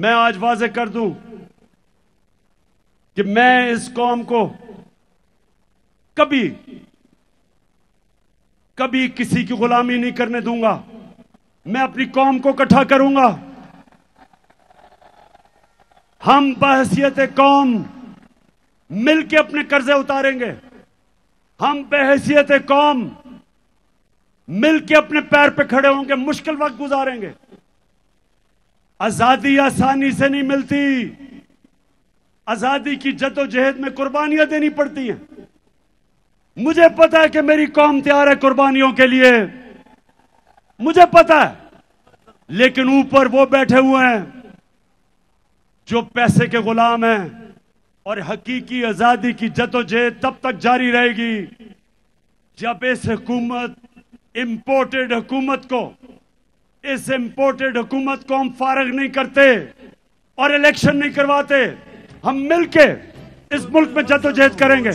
میں آج واضح کر دوں کہ میں اس قوم کو کبھی کسی کی غلامی نہیں کرنے دوں گا. میں اپنی قوم کو اکٹھا کروں گا. ہم بحیثیت قوم مل کے اپنے قرضے اتاریں گے. ہم بحیثیت قوم مل کے اپنے پیر پہ کھڑے ہوں گے. مشکل وقت گزاریں گے. آزادی آسانی سے نہیں ملتی. آزادی کی جدوجہد میں قربانیاں دینی پڑتی ہیں. مجھے پتا ہے کہ میری قوم تیار ہے قربانیوں کے لیے. مجھے پتا ہے. لیکن اوپر وہ بیٹھے ہوئے ہیں جو پیسے کے غلام ہیں. اور حقیقی آزادی کی جدوجہد تب تک جاری رہے گی جب اس امپورٹڈ حکومت کو ہم فارغ نہیں کرتے اور الیکشن نہیں کرواتے. ہم مل کے اس ملک میں جدوجہد کریں گے.